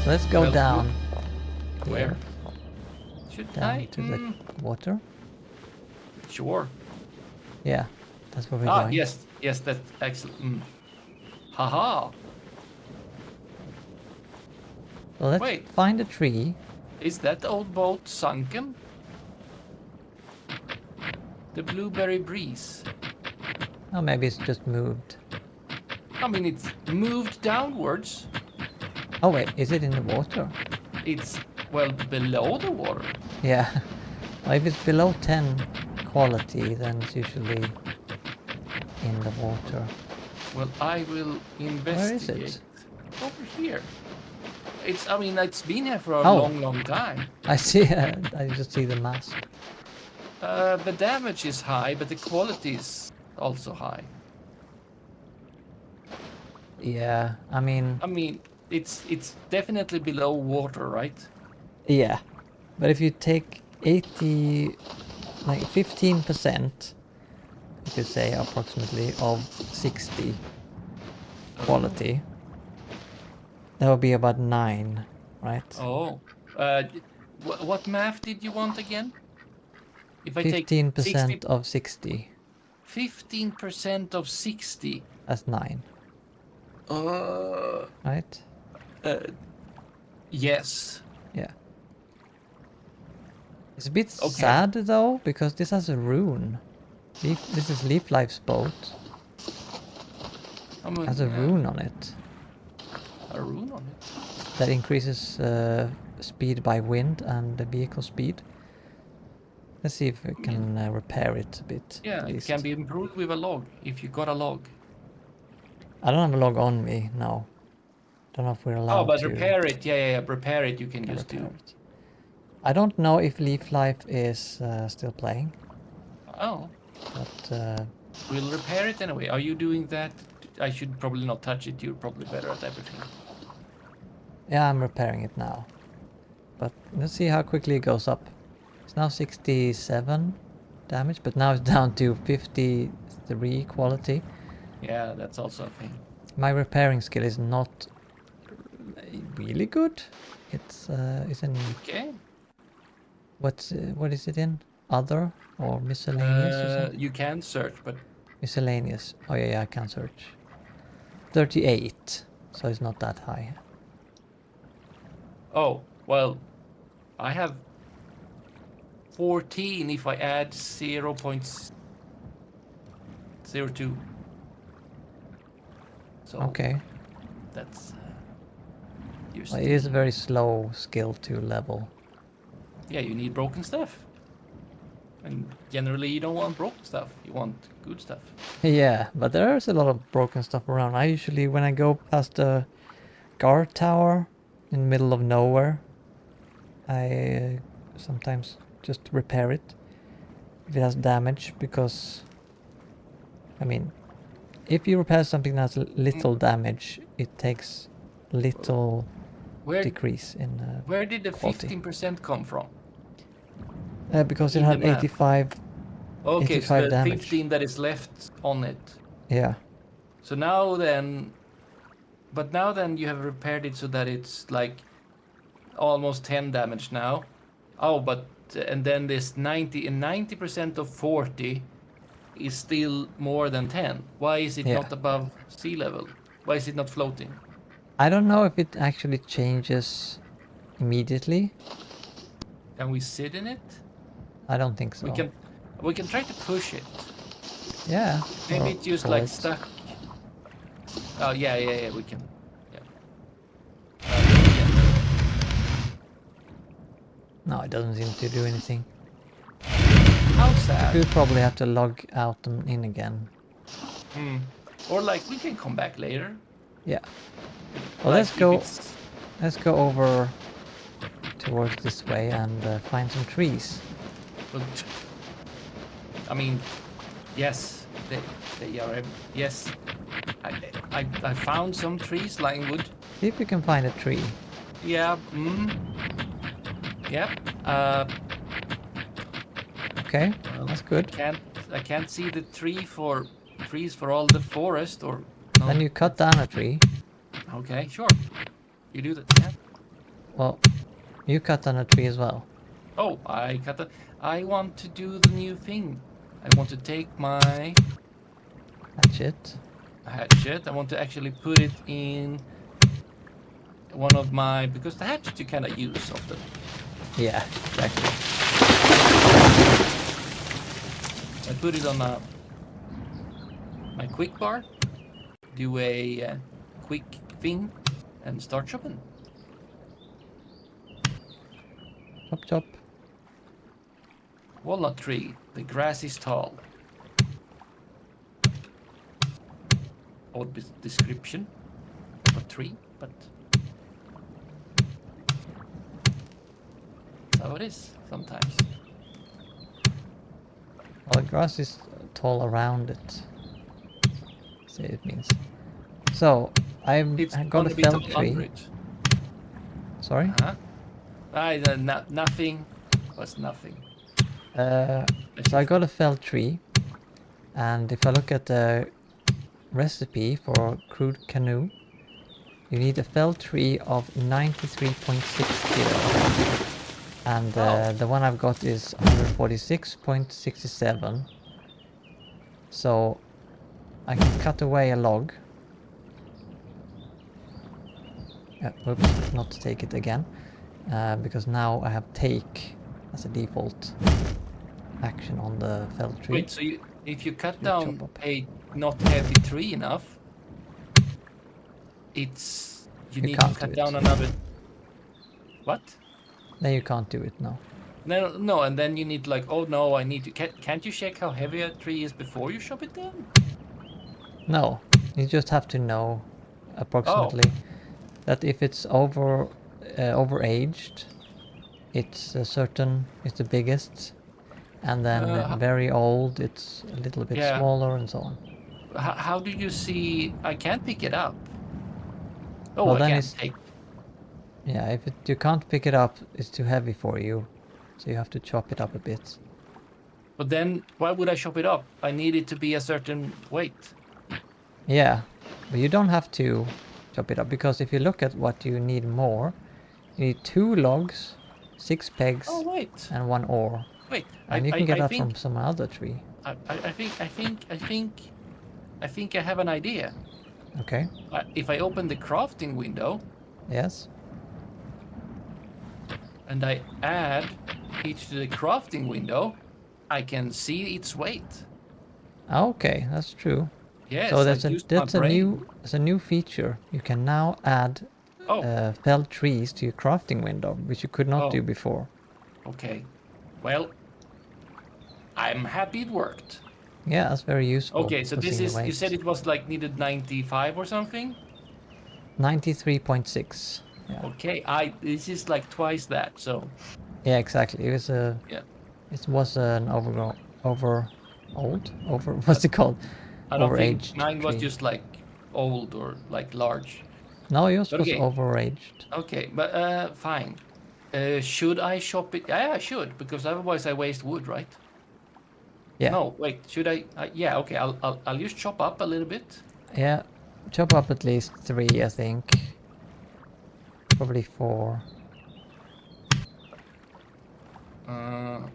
Let's go Well, down. where? Here. Should Down I? to the water. Sure. Yeah, that's where we're Ah, going. yes, yes, that's excellent. Haha. So let's Wait, find a tree. is that old boat sunken? The Blueberry Breeze. Oh, maybe it's just moved. I mean, it's moved downwards. Oh wait, is it in the water? It's, well, below the water. Yeah. Well, if it's below 10 quality, then it's usually in the water. Well, I will Where is investigate. it? Over here. I mean, it's been here for a Oh. long, long time. I see. I just see the mast. The damage is high, but the quality is also high. Yeah, I mean, It's definitely below water, right? yeah. But if you take 80, like 15%, you could say approximately, of 60 quality, that would be about 9, right? Oh. What math did you want again? If I take 15% of 60, 15% of 60. that's 9, Uh, right? yes. Yeah. It's a bit Okay. sad though, because this has a rune. This is Leaf Life's boat. Has a rune on it. A rune on it. That increases speed by wind and the vehicle speed. Let's see if we can repair it a bit. Yeah, at it least. can be improved with a log if you got a log. I don't have a log on me, no. Don't know if we're allowed Oh, but to repair it. Yeah. Repair it. You can just repair do. it. I don't know if Leaf Life is still playing, Oh, but we'll repair it anyway. Are you doing that? I should probably not touch it. You're probably better at everything. yeah, I'm repairing it now. But let's see how quickly it goes up. It's now 67 damage, but now it's down to 53 quality. Yeah, that's also a thing. My repairing skill is not really good. It's in Okay. what is it in? Other or miscellaneous or something? You can search, but Miscellaneous. Oh yeah, I can search. 38, so it's not that high. oh well, I have 14 if I add 0.02. So Okay. that's Well, it is a very slow skill to level. Yeah, you need broken stuff. And generally you don't want broken stuff. You want good stuff. Yeah, but there's a lot of broken stuff around. I usually, when I go past a guard tower in the middle of nowhere, I sometimes just repair it if it has damage, because, I mean, if you repair something that has little damage, it takes little decrease in Where did the quality. 15% come from? Because it In the had map. 85 Okay, so 85 the damage. 15 that is left on it. Yeah. So now then, but now then you have repaired it so that it's like almost 10 damage now. Oh, but and then this 90% of 40 is still more than 10. Why is it Yeah. not above sea level? Why is it not floating? I don't know if it actually changes immediately. Can we sit in it? I don't think so. We can try to push it. Yeah. Maybe it's just pull like it. stuck. Oh yeah, we can. Yeah. No, it doesn't seem to do anything. How sad. We could probably have to log out and in again. Or like we can come back later. Yeah. Well, like let's go over towards this way and find some trees. But, I mean, yes, they are. Yes, I found some trees lying wood. See if we can find a tree. Yeah. Yeah. Okay, that's good. I can't see the trees for all the forest or. No. Then you cut down a tree. Okay, sure. You do that. Yeah. Well, you cut down a tree as well. Oh, I cut the. I want to do the new thing. I want to take my Hatchet. hatchet. I want to actually put it in one of my, because the hatchet you kind of use often. Yeah, exactly. I put it on my quick bar, do a quick thing, and start chopping. Chop chop. Walnut tree. The grass is tall. Odd description of a tree, but that's how it is sometimes. Well, the grass is tall around it. Say it means. So, I've It's got going a to be felled tall under tree. it. Sorry? Uh-huh. Nothing was nothing. So I got a felled tree. And if I look at the recipe for crude canoe, you need a felled tree of 93.6 kilo. And the one I've got is 146.67. So I can cut away a log. Whoops, not to take it again. Because now I have take as a default action on the felled tree. Wait, so if you cut You chop down up. a not heavy tree enough, you need to can't cut do down it. another. What? Then you can't do it, no. No, and then you need like, oh no, I need to. Can't you check how heavy a tree is before you chop it down? No, you just have to know Oh, approximately that if it's overaged, it's it's the biggest, and then very old, it's a little bit yeah. smaller, and so on. How do you see? I can't pick it up. Oh, Well, I then can it's take. yeah. If you can't pick it up, it's too heavy for you, so you have to chop it up a bit. But then, why would I chop it up? I need it to be a certain weight. Yeah, but you don't have to chop it up because if you look at what you need more, you need 2 logs, 6 pegs, Oh wait, and 1 oar. wait. And you can get that from some other tree. I think I have an idea. Okay. If I open the crafting window Yes. and I add each to the crafting window, I can see its weight. Okay, that's true. So Yes, I used my brain. that's a new feature. You can now add Oh, felled trees to your crafting window, which you could not do oh, before. okay. Well, I'm happy it worked. Yeah, that's very useful Okay, so for this seeing the is, you said weight. it was like needed 95 or something? 93.6. Yeah. Okay, this is like twice that, so Yeah, exactly. yeah. It was an over what's it called? I don't think Overaged mine was tree. just like old or like large. No, yours But was okay, overaged. okay, but fine. Should I chop it? Yeah, I should, because otherwise I waste wood, right? Yeah. No, wait, should I? Yeah, okay, I'll just chop up a little bit. Yeah. Chop up at least 3, I think. Probably 4.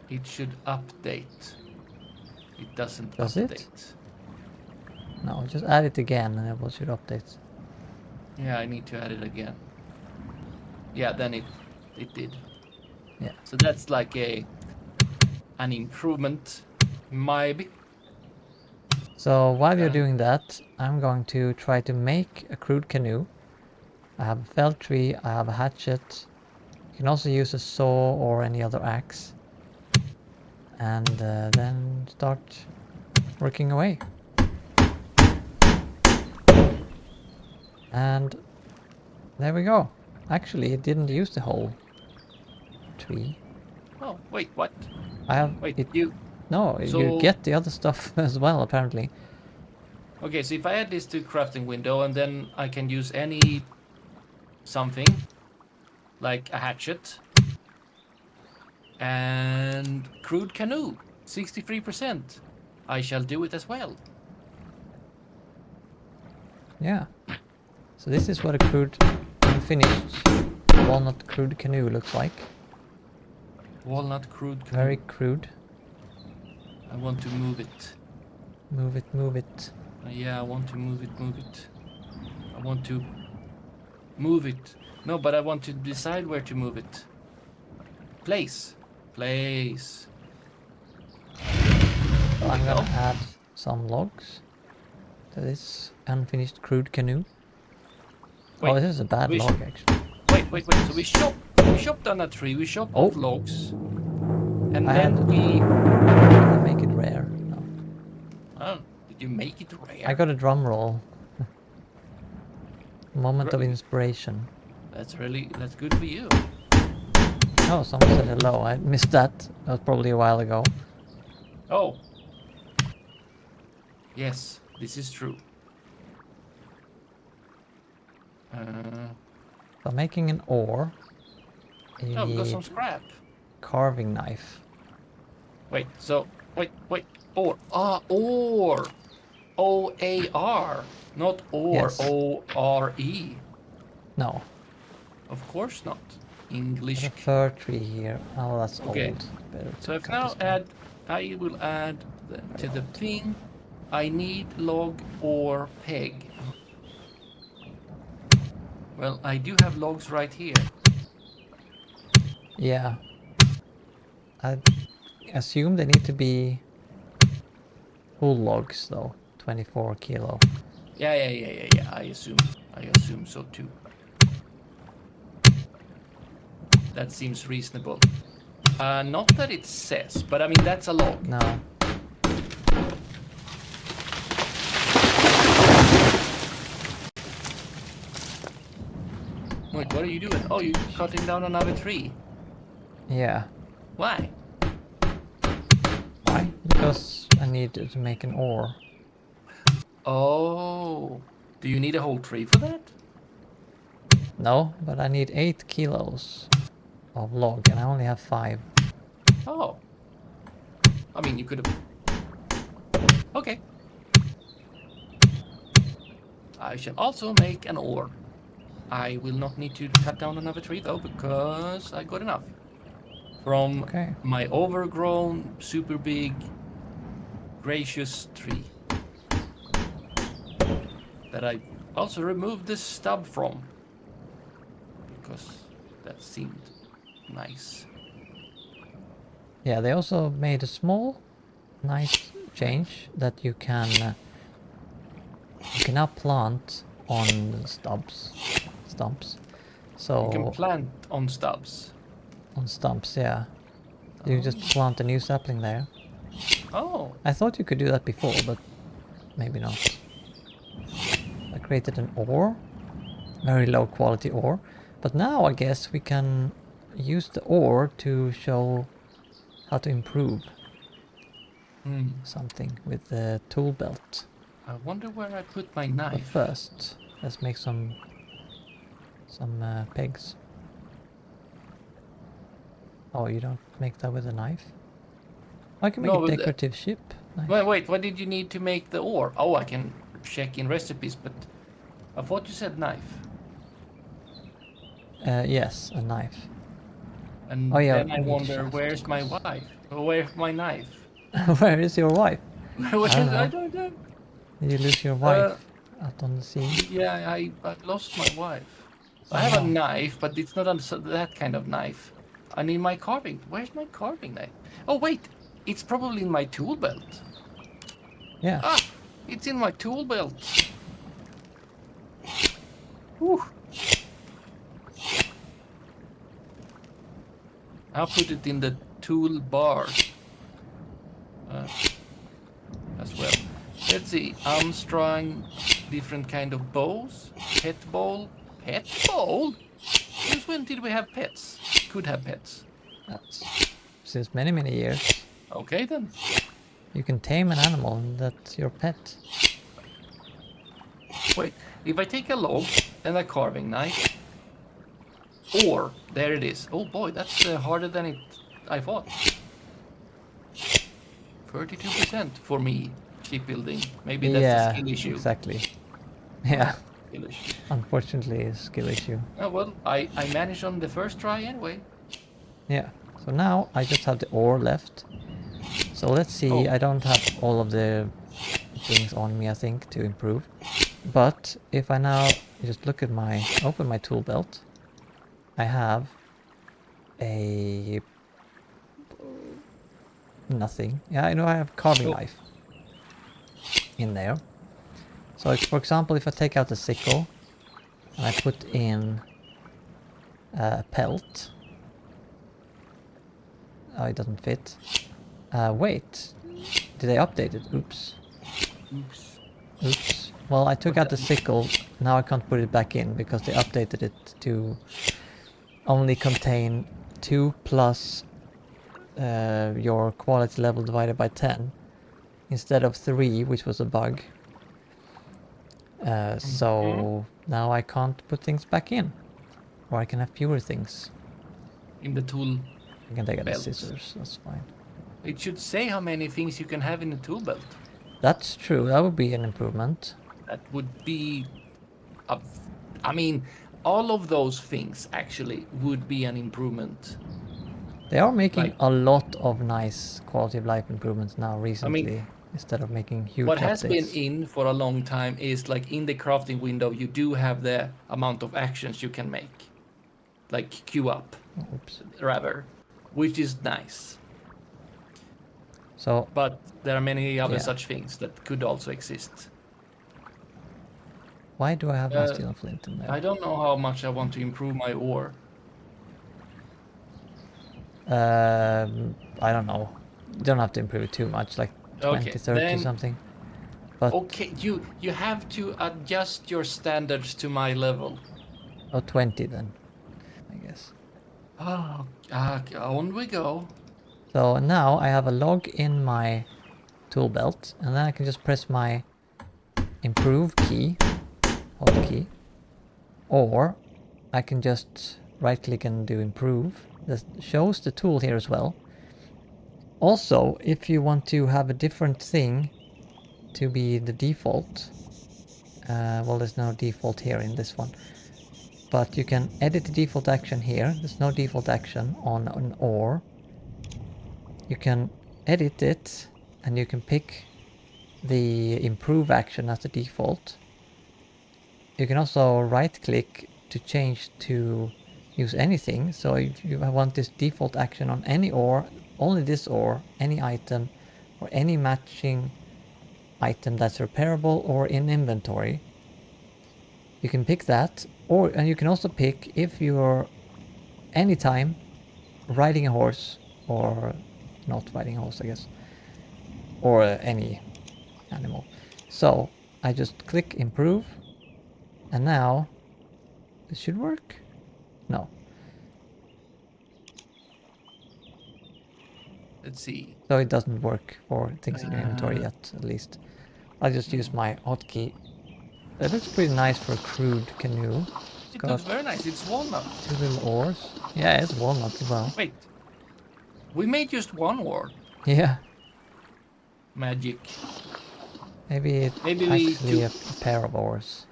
It should update. It doesn't Does it? update. No, just add it again and it will should update. Yeah, I need to add it again. Yeah, then it did. Yeah. So that's like an improvement, maybe. So while you're doing that, I'm going to try to make a crude canoe. I have a felled tree, I have a hatchet. You can also use a saw or any other axe. And then start working away. And there we go. Actually, it didn't use the whole tree. Oh, wait, what? I have Wait, it. you. No, you So get the other stuff as well, apparently. okay, so if I add this to crafting window and then I can use any something like a hatchet and crude canoe, 63%. I shall do it as well. Yeah. So this is what a crude unfinished walnut crude canoe looks like. Walnut crude canoe. Very crude. I want to move it. Move it, move it. Yeah, I want to move it, move it. I want to move it. No, but I want to decide where to move it. Place. Place. There we I'm go. gonna add some logs to this unfinished crude canoe. Wait, Oh, this is a bad we sh- log actually. Wait. So we chopped down a tree. We chopped Oh. off logs, and I then had- we. Did I make it rare? No. Oh, did you make it rare? I got a drum roll. Moment of Drum- inspiration. That's good for you. Oh, someone said hello. I missed that. That was probably a while ago. Oh. Yes, this is true. So I'm making an oar. You Oh, we got need some scrap. carving knife. Wait. Ore. Ore. OAR, not ore. Yes. ORE. No. Of course not. There's English. a fir tree here. Oh, that's Okay. old. Better So to if cut now this one. add, I will add to the thing. I need log or peg. Well, I do have logs right here. Yeah. I assume they need to be whole logs though. 24 kilo. Yeah. I assume so too. That seems reasonable. Not that it says, but I mean that's a log. No. Wait, what are you doing? Oh, you're cutting down another tree. Yeah. Why? Why? Because I need to make an ore. Oh, do you need a whole tree for that? No, but I need 8 kilos of log and I only have 5. Oh. I mean, you could have... Okay. I shall also make an ore. I will not need to cut down another tree though, because I got enough. From Okay. my overgrown, super big, gracious tree. That I also removed the stub from. Because that seemed nice. Yeah, they also made a small, nice change that you can now plant on stumps. So You can plant on stubs. on stumps, yeah. You just plant a new sapling there. Oh, I thought you could do that before, but maybe not. I created an ore, very low quality ore, but now I guess we can use the ore to show how to improve something with the tool belt. I wonder where I put my But knife. first, let's make some pegs. Oh, you don't make that with a knife? I can make No, a with the- decorative ship. Nice. Wait, what did you need to make the ore? Oh, I can check in recipes, but I thought you said knife. Yes, a knife. And Oh, yeah, then I we need wonder, shaft, where's of my course. wife? Where's my knife? Where is your wife? Where is, know. I don't know. Did you lose your wife out on the sea? Yeah, I lost my wife. So I have a now- knife, but it's not that kind of knife. I need my carving. Where's my carving knife? Oh, wait. It's probably in my tool belt. Yeah. Ah, it's in my tool belt. Whew. I'll put it in the tool bar as well. Let's see. Armstrong, different kind of bows. Pet bowl. Pet bowl? Since when did we have pets? Could have pets. That's since many, many years. Okay then. You can tame an animal and that's your pet. Wait, if I take a log and a carving knife, or there it is. Oh boy, that's harder than I thought. 32% for me, shipbuilding. Maybe that's a skill issue. Exactly. Yeah. Skill issue. unfortunately a skill issue. Oh, well, I managed on the first try anyway. Yeah. So now I just have the ore left. So let's see. Oh, I don't have all of the things on me, I think, to improve. But if I now just look at open my tool belt, I have a nothing. Yeah, I know I have carving oh, knife in there. So for example, if I take out the sickle and I put in a pelt, oh, it doesn't fit. Wait, did I update it? Oops. oops. Oops. Well, I took What out the? the sickle. Now I can't put it back in because they updated it to only contain 2 plus your quality level divided by 10 instead of 3, which was a bug. Mhm. So now I can't put things back in, or I can have fewer things. In the tool I can take out the belt. scissors, that's fine. It should say how many things you can have in the tool belt. That's true, that would be an improvement. That would be a, I mean, all of those things actually would be an improvement. They are making Like, a lot of nice quality of life improvements now I mean, recently, instead of making huge what has been updates. in for a long time is like in the crafting window, you do have the amount of actions you can make, like queue up, Oh, oops. rather, which is nice. So, But there are many other yeah. such things that could also exist. Why do I have my Uh, steel and flint in I there? don't know how much I want to improve my ore. I don't know. You don't have to improve it too much, like 20, Okay, 30 then something. But, okay, you have to adjust your standards to my level. oh, 20 then, I guess. Oh, on we go. So now I have a log in my tool belt, and then I can just press my improve key, hotkey, or I can just right click and do improve. This shows the tool here as well. Also, if you want to have a different thing to be the default, well, there's no default here in this one, but you can edit the default action here. There's no default action on an ore. You can edit it and you can pick the improve action as the default. You can also right click to change to use anything. So if you want this default action on any ore, only this ore, any item, or any matching item that's repairable or in inventory, you can pick that. And you can also pick if you're anytime riding a horse, or not riding a horse, I guess, or any animal. So I just click improve, and now this should work. No. Let's see. So it doesn't work for things in your inventory Uh, yet, at least. I'll just use my hotkey. It looks pretty nice for a crude canoe. It's it looks got very nice. It's walnut. 2 little oars. Yeah, it's walnut as well. Wait, we made just one ore. Yeah, Magic. maybe it's Maybe we actually took, a pair of oars.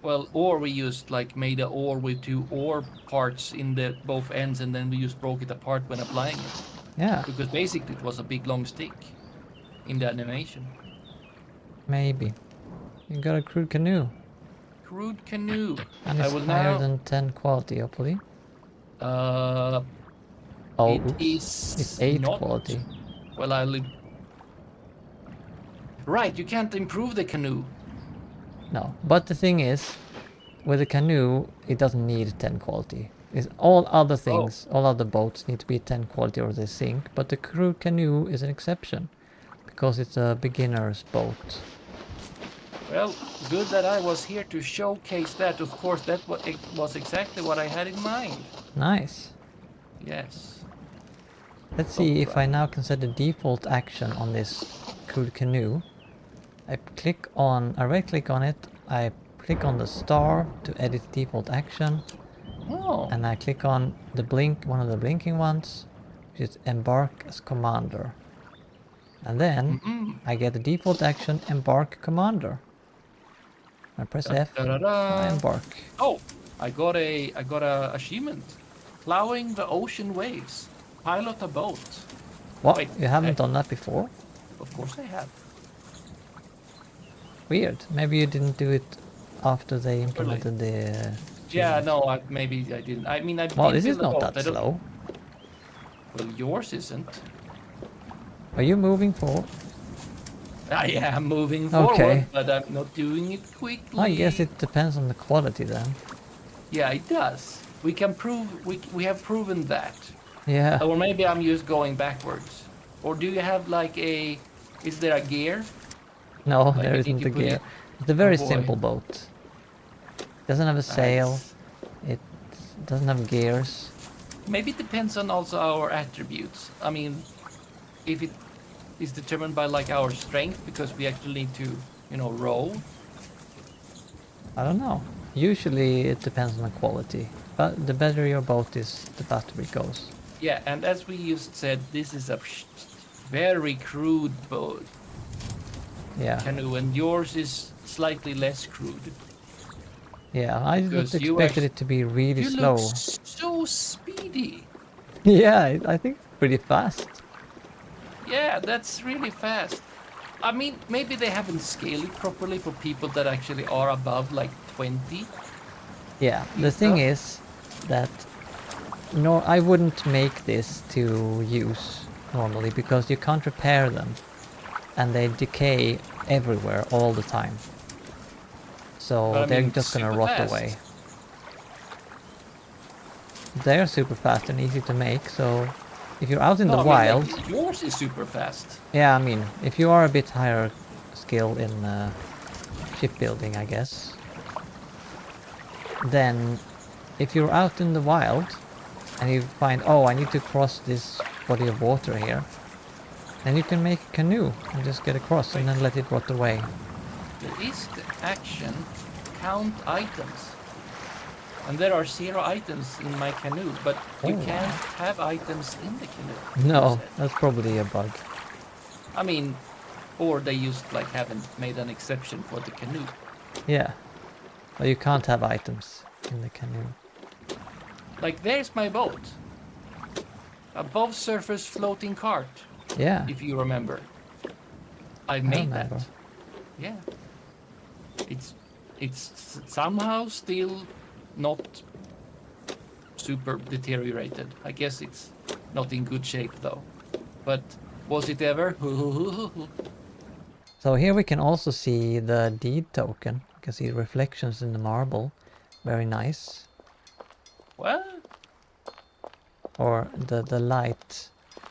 well, or we used like made a ore with two ore parts in the both ends, and then we just broke it apart when applying it. Yeah, Because basically it was a big long stick in the animation. maybe. You got a crude canoe. Crude canoe. And I it's will higher now. than 10 quality, hopefully. Uh, Oh, it oops. It's is 8 not. quality. Well, I live. Right, you can't improve the canoe. No, but the thing is, with a canoe, it doesn't need 10 quality. It's all other Oh, things, all other boats need to be 10 quality or they sink, but the crude canoe is an exception because it's a beginner's boat. well, good that I was here to showcase that. Of course, that was exactly what I had in mind. Nice. Yes. Let's Stop see if I drag. now can set a default action on this crude canoe. I right click on it, I click on the star to edit default action, Oh. and I click on the one of the blinking ones, which is embark as commander. And then Mm-mm. I get the default action embark commander. I press Da, F, da, da, I da. embark. Oh, I got a achievement. Plowing the ocean waves. Pilot a boat. What? Wait, You haven't done that before? of course I have. Weird. Maybe you didn't do it after they Surely. implemented the Yeah, achievements. no, maybe I didn't. I mean, I Well, did this is build a not boat. that I don't. slow. Well, yours isn't. Are you moving forward? I am moving Okay. forward, but I'm not doing it I guess quickly. it depends on the quality then. Yeah, it does. We can prove we have proven that. Yeah. Or maybe I'm just going backwards. Or do you have like a? Is there a gear? No, Like there you need isn't to a put gear. it. It's a Oh very boy, simple boat. Doesn't have a sail. it's It doesn't have gears. maybe it depends on also our attributes. I mean, if it is determined by like our strength because we actually need to, row. I don't know. Usually it depends on the quality. But the better your boat is, the better it goes. Yeah, and as we just said, this is a very crude boat Yeah. canoe, and yours is slightly less crude Yeah, I just because expected it to be really you look slow. so speedy. Yeah, I think it's pretty fast. Yeah, that's really fast. I mean, maybe they haven't scaled it properly for people that actually are above like 20 Yeah, the and thing stuff. is that no, I wouldn't make this to use normally because you can't repair them and they decay everywhere all the time. But So I they're mean, just gonna super rot fast. away. They're super fast and easy to make, so if you're out in No, the I mean, like wild, yours is super fast. yeah, I mean, if you are a bit higher skill in shipbuilding, I guess, then if you're out in the wild and you find, oh, I need to cross this body of water here, then you can make a canoe and just get across and Wait, then let it rot away. there is the action count items. And there are 0 items in my canoe, but Oh, you can't wow. have items in the canoe, you No, said. that's probably a bug. I mean, or they just like haven't made an exception for the canoe. Yeah, but you can't have items in the canoe. Like, there's my boat. Above surface floating cart, Yeah, if you remember. I I made remember. that. Yeah. It's somehow still not super deteriorated. I guess it's not in good shape though. But was it ever? So here we can also see the deed token. You can see reflections in the marble. Very nice. Well, Or the light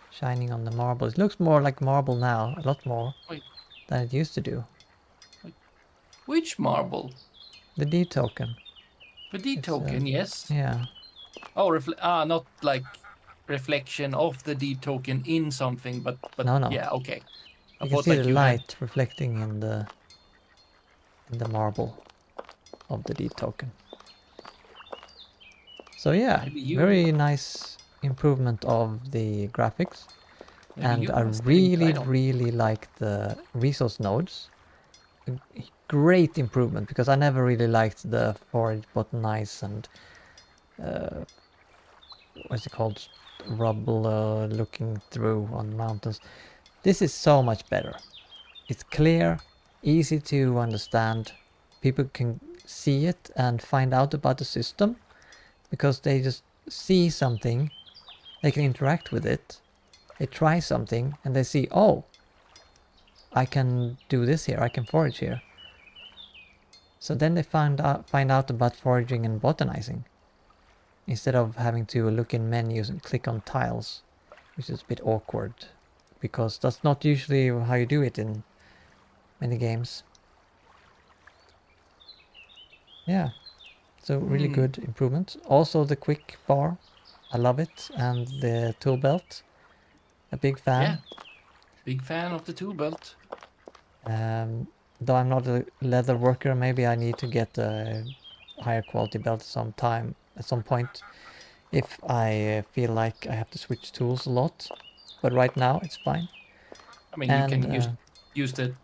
shining on the marble. It looks more like marble now, a lot more wait, than it used to do. wait. Which marble? The deed token. The D It's token, yes. yeah. Oh, not like reflection of the D token in something, but No, no. yeah, okay. I You can thought see the like you had. light reflecting in the marble of the deed token. So yeah, Maybe you very nice improvement of the graphics. maybe And you I have a steering really, title. really like the resource nodes. Great improvement because I never really liked the forage botanize and uh, what's it called, rubble looking through on mountains. This is so much better. It's clear, easy to understand. People can see it and find out about the system because they just see something, they can interact with it, they try something and they see, oh, I can do this here, I can forage here. So then they find out about foraging and botanizing instead of having to look in menus and click on tiles, which is a bit awkward because that's not usually how you do it in many games. Yeah, so really Hmm. good improvement. Also the quick bar, I love it, and the tool belt, a big Yeah, fan. big fan of the tool belt. Though I'm not a leather worker, maybe I need to get a higher quality belt at some point if I feel like I have to switch tools a lot. But right now it's fine. I mean, you And can use the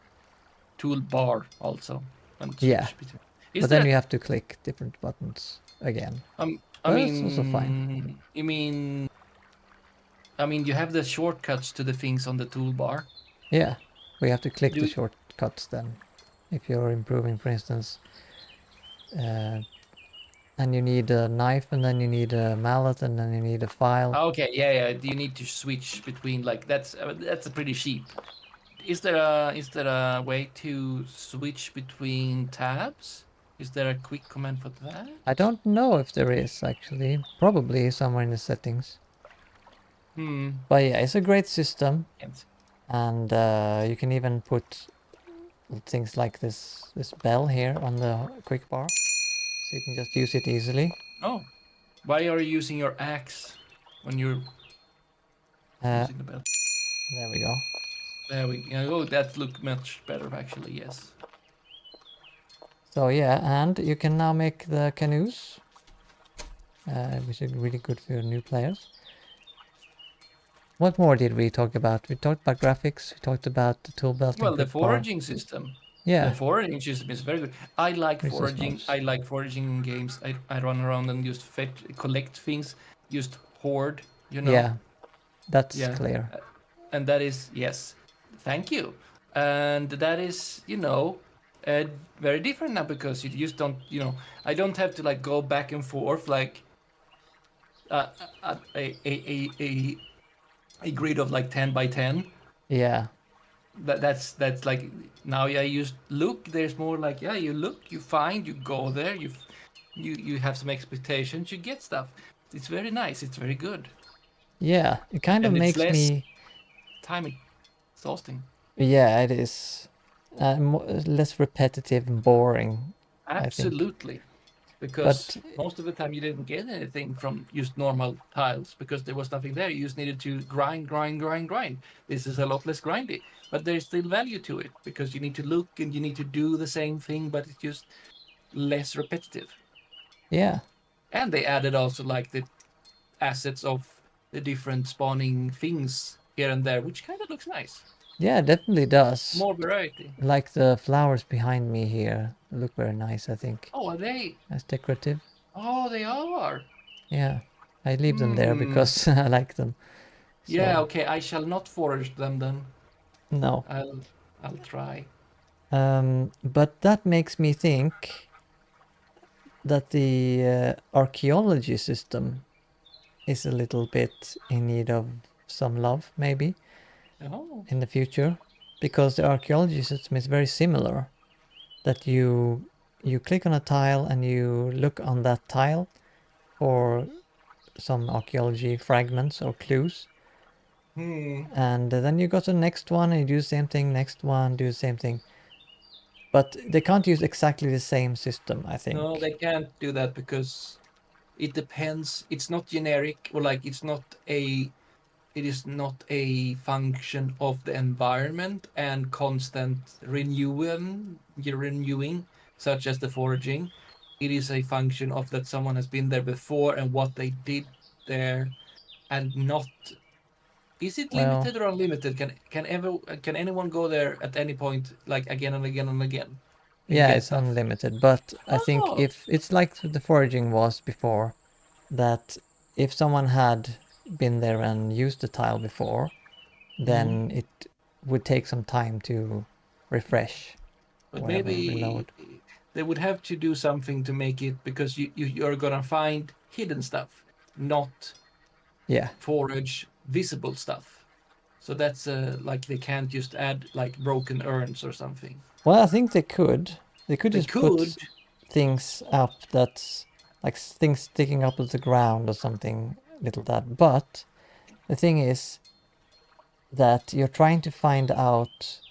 tool bar also and yeah, switch between. Is But then there you have to click different buttons again. I But it's also fine. mean, I mean, you have the shortcuts to the things on the toolbar. Yeah, we have to click the Do shortcuts then. If you're improving, for instance, uh, and you need a knife, and then you need a mallet, and then you need a file. okay, yeah. You need to switch between like that's a pretty cheap. Is there a way to switch between tabs? Is there a quick command for that? I don't know if there is actually. Probably somewhere in the settings. Hmm. But yeah, it's a great system, Can't. and you can even put things like this bell here on the quick bar, so you can just use it easily. Oh, why are you using your axe when you're Uh, using the bell? there we go. There we go. Oh, that look much better actually. Yes. So yeah, and you can now make the canoes, which is really good for new players. What more did we talk about? We talked about graphics, we talked about the tool belt and Well, the quick bar. foraging system. The Yeah, foraging system is very good. I like foraging. resource I nodes. like foraging in games. I run around and just collect things, just hoard. You know. Yeah, that's Yeah. clear. Uh, and that is yes. Thank you. And that is uh, very different now because you just don't I don't have to like go back and forth like uh, uh, a, a, a, a a grid of like 10 by 10. Yeah, That's like now I use look. There's more like yeah, you look, you find, you go there, you have some expectations, you get stuff. It's very nice. It's very good, yeah, it kind of and it's makes less me, time exhausting. yeah, it is less repetitive and boring, I think. Absolutely, But because most of the time you didn't get anything from just normal tiles because there was nothing there. You just needed to grind, grind, grind, grind. This is a lot less grindy, but there's still value to it because you need to look and you need to do the same thing, but it's just less repetitive. yeah, And they added also like the assets of the different spawning things here and there, which kind of looks nice. yeah, it definitely does. More variety. Like the flowers behind me here look very nice, I think. Oh, are they? As decorative. Oh, they are. Yeah, I leave them there Hmm. because I like them. Yeah. So, Okay. I shall not forage them then. no. I'll I'll try. But that makes me think that the archaeology system is a little bit in need of some love, maybe, Oh. in the future. Because the archaeology system is very similar. That you click on a tile and you look on that tile for some archaeology fragments or clues. Hmm. And then you go to the next one and you do the same thing, next one, do the same thing. But they can't use exactly the same system, I No, think. they can't do that because it depends. It's not generic or like it is not a function of the environment and constant renewing, such as the foraging. It is a function of that someone has been there before and what they did there, and not. Is it Well, limited or unlimited? Can anyone go there at any point, like again and again and again, and yeah, get it's stuff? unlimited. But I think Oh. if it's like the foraging was before, that if someone had been there and used the tile before, Hmm. then it would take some time to refresh or But whatever, maybe reload. they would have to do something to make it because you're gonna find hidden stuff, not Yeah. forage visible stuff. So that's like they can't just add like broken urns or something. Well, I think they could. They could They just could. put things up that's like things sticking up to the ground or something little that. But the thing is that you're trying to find out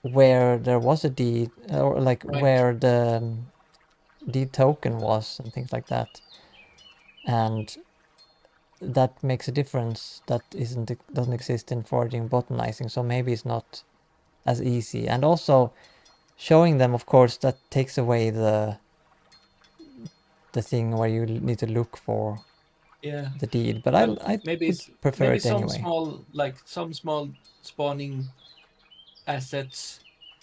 where there was a deed or like Right. where the deed token was and things like that. And that makes a difference that isn't doesn't exist in foraging botanizing. So maybe it's not as easy. And also showing them, of course, that takes away the thing where you need to look for Yeah. the deed. But But I maybe would it's prefer maybe it anyway. some small spawning assets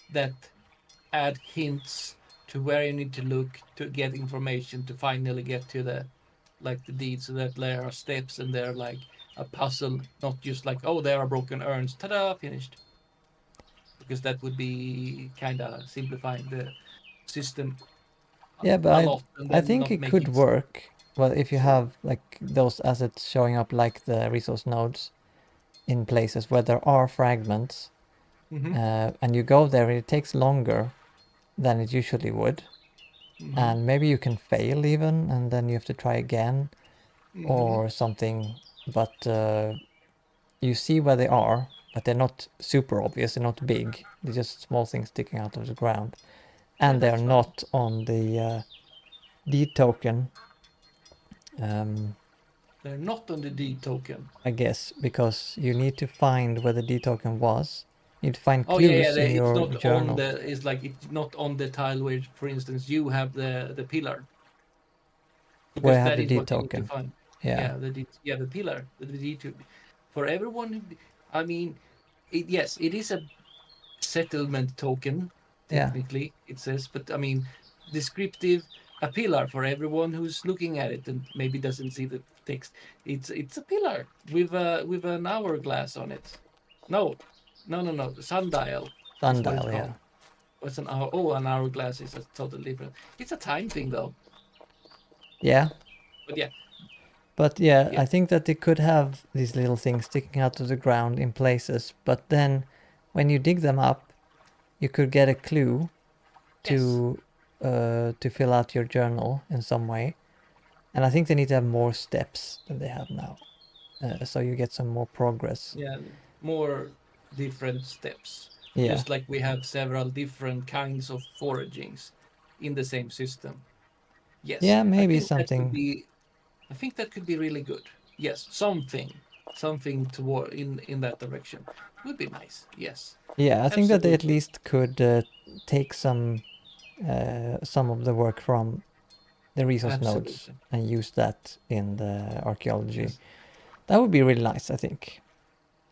that add hints to where you need to look to get information to finally get to the like the deed, so that there are steps and they're like a puzzle, not just like, oh, there are broken urns, ta-da, finished. Because that would be kind of simplifying the system Yeah, but a I lot and I then think not it could making work. Well, if you so. have like those assets showing up like the resource nodes in places where there are fragments, Mm-hmm, and you go there, and it takes longer than it usually would, mm-hmm, and maybe you can fail even, and then you have to try again mm-hmm. or something. But you see where they are, but they're not super obvious. They're not big. They're just small things sticking out of the ground, Yeah, and they're that's fine. not on the D token. They're not on the D token. I guess, because you need to find where the D token was. You need to find Oh yeah, yeah. clues in It's your not on journal. the. It's like it's not on the tile where, for instance, you have the pillar, Where because I have that the is D what you need to token. find. Yeah, Yeah, yeah, the pillar, the D to, for everyone. I mean, yes, it is a settlement token. yeah, Technically, it says, but I mean, descriptive, a pillar for everyone who's looking at it and maybe doesn't see the text. It's a pillar with an hourglass on it. No, no. Sundial is what it's sundial. Yeah, called. What's an hour? Oh, an hourglass is a totally different. It's a time thing though. yeah. But yeah, But yeah, yeah, I think that they could have these little things sticking out of the ground in places. But then, when you dig them up, you could get a clue yes, to fill out your journal in some way. And I think they need to have more steps than they have now, so you get some more progress. yeah, more different steps. Yeah, Just like we have several different kinds of foragings in the same system. Yes, yeah, I maybe think that could something. be. I think that could be really good. Yes, something toward in that direction would be nice. Yes, Yeah, I think that they at absolutely, least could take some of the work from the resource nodes absolutely. and use that in the archaeology. Yes, That would be really nice, I think,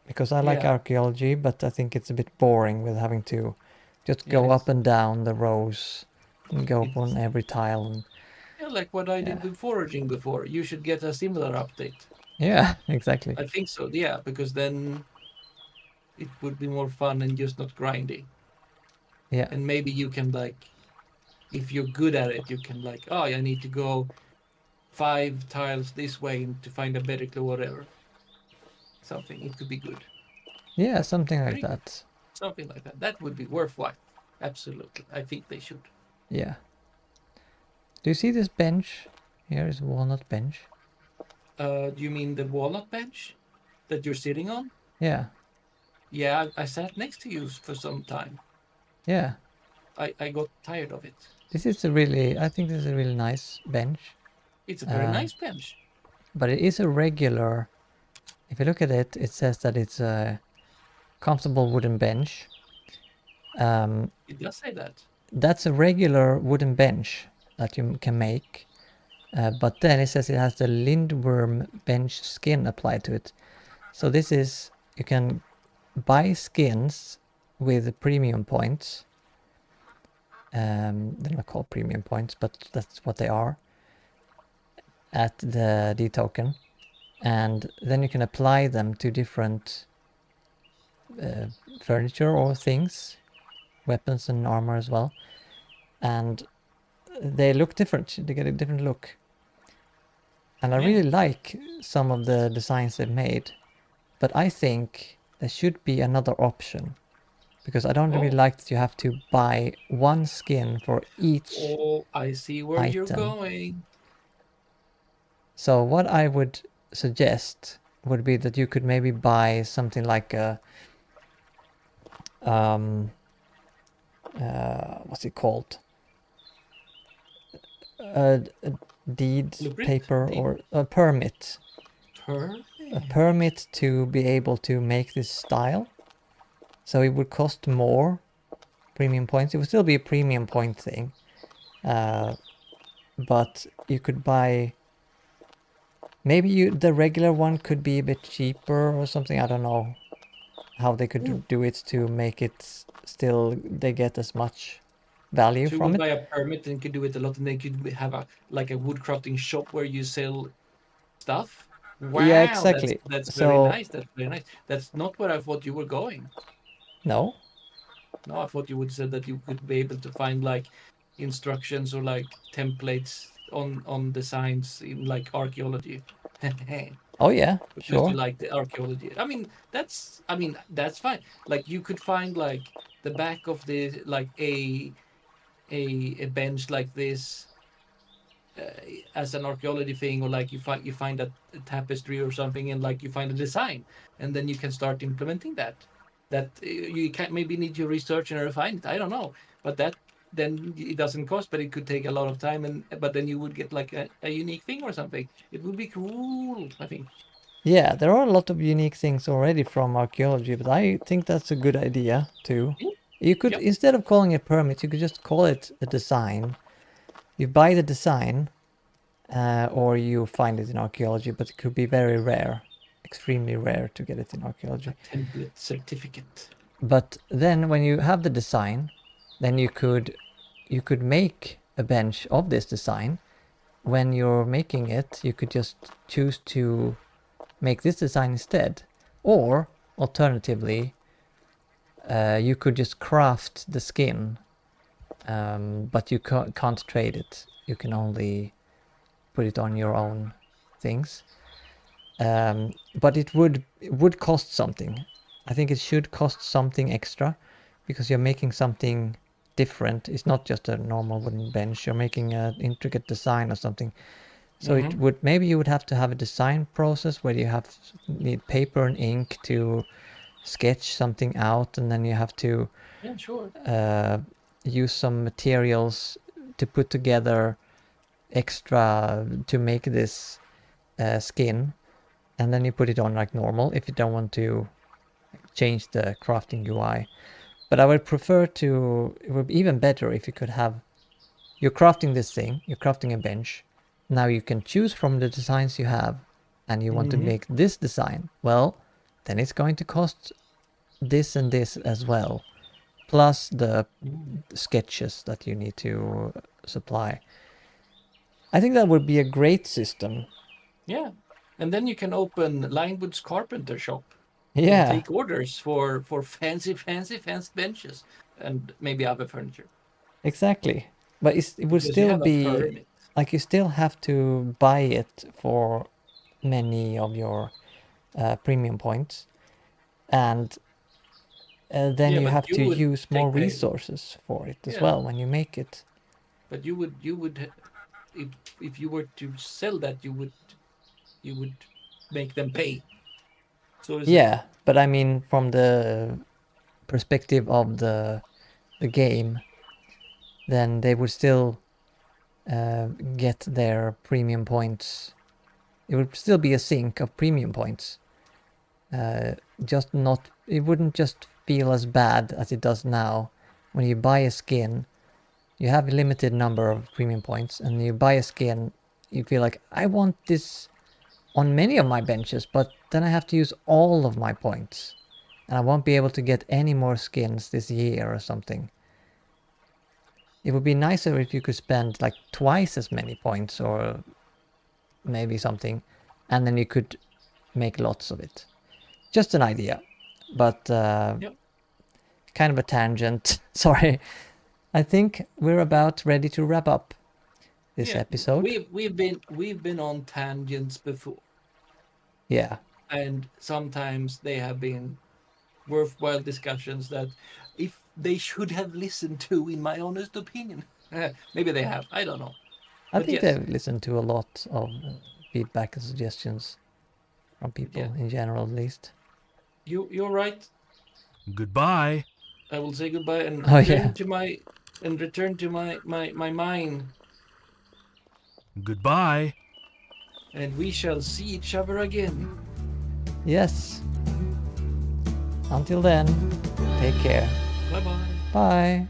because I like yeah, archaeology, but I think it's a bit boring with having to just yeah. go up and down the rows and go up on It's every tile. And yeah, like what I yeah, did with foraging before. You should get a similar update. yeah, exactly. I think so. Yeah, because then it would be more fun and just not grinding. Yeah, And maybe you can like, if you're good at it, you can like, oh, I need to go 5 tiles this way to find a better clue, whatever. Something. It could be good. yeah, something like Very good. that. Something like that. That would be worthwhile. Absolutely. I think they should. Yeah. Do you see this bench? Here is a walnut bench. Do you mean the walnut bench that you're sitting on? Yeah, Yeah, I sat next to you for some time. yeah. I got tired of it. I think this is a really nice bench. It's a very Uh, nice bench. but it is a regular, if you look at it, it says that it's a comfortable wooden bench. Um, It does say that. that's a regular wooden bench that you can make. But then it says it has the lindworm bench skin applied to it. So this is, you can buy skins with premium points. They're not called premium points, but that's what they are at the D token. And then you can apply them to different uh, furniture or things, weapons and armor as well. And they look different, they get a different look. And I Yeah. really like some of the designs they've made, but I think there should be another option, because I don't really Oh, like that you have to buy one skin for each oh, I see where you're item. going. So what I would suggest would be that you could maybe buy something like a um what's it called, a deed Blueprint? paper Deep or a perfect. permit to be able to make this style. So it would cost more premium points. It would still be a premium point thing, uh, but you could buy. Maybe the regular one could be a bit cheaper or something. I don't know how they could Ooh, do it to make it still they get as much value So you from would it. buy a permit and could do it a lot, and then could have a like a woodcrafting shop where you sell stuff. Yeah, Wow, exactly. that's very So nice. That's very nice. That's not where I thought you were going. no. No, I thought you would say that you could be able to find like instructions or like templates on designs in like archaeology. Oh yeah, Because you sure. like the archaeology. I mean that's fine. Like you could find like the back of the like a bench like this uh, as an archaeology thing, or like you find a tapestry or something, and like you find a design, and then you can start implementing that. That you can maybe need to research and refine it. I don't know, but that then it doesn't cost, but it could take a lot of time, and but then you would get like a unique thing or something. It would be cool, I think. Yeah, there are a lot of unique things already from archaeology, but I think that's a good idea too. Mm, You could, yep. instead of calling it permit, you could just call it a design. You buy the design, or you find it in archaeology, but it could be very rare, extremely rare to get it in A archaeology. template certificate. But then when you have the design, then you could make a bench of this design. When you're making it, you could just choose to make this design instead. Or alternatively, you could just craft the skin, but you can't trade it. You can only put it on your own things. But it would cost something. I think it should cost something extra because you're making something different. It's not just a normal wooden bench. You're making an intricate design or something. So it Mm-hmm. would, maybe you would have to have a design process where you need paper and ink to sketch something out, and then you have to Yeah, sure. uh, use some materials to put together extra to make this skin, and then you put it on like normal if you don't want to change the crafting UI. But I would prefer to, it would be even better if you could have, you're crafting this thing, you're crafting a bench. Now you can choose from the designs you have, and you want to Mm-hmm. make this design. Well, then it's going to cost this and this as well, plus the Mm. sketches that you need to supply. I think that would be a great system. Yeah. And then you can open Linewood's carpenter shop and Yeah, take orders for fancy benches and maybe other furniture exactly. But it would because you still have a be permit. like you still have to buy it for many of your premium points, and then Yeah, you but have you to would use more take pay. resources for it as Yeah, well when you make it. but you would if if you were to sell that, you would make them pay, so to say. Yeah, but I mean from the perspective of the game, then they would still get their premium points. It would still be a sink of premium points. Uh, just not. It wouldn't just feel as bad as it does now. When you buy a skin, you have a limited number of premium points, and you buy a skin, you feel like I want this on many of my benches, but then I have to use all of my points, and I won't be able to get any more skins this year or something. It would be nicer if you could spend like twice as many points or maybe something, and then you could make lots of it. Just an idea, but Yep. kind of a tangent. Sorry. I think we're about ready to wrap up this Yeah, episode. we've been on tangents before, Yeah, and sometimes they have been worthwhile discussions that if they should have listened to, in my honest opinion. Maybe they have, I don't know. I But think yes, they've listened to a lot of feedback and suggestions from yeah, people in general, at least. you're right. Goodbye. I will say goodbye and Oh, yeah. return to my mine, Goodbye. and we shall see each other again. Yes. Until then, take care. Bye bye. Bye.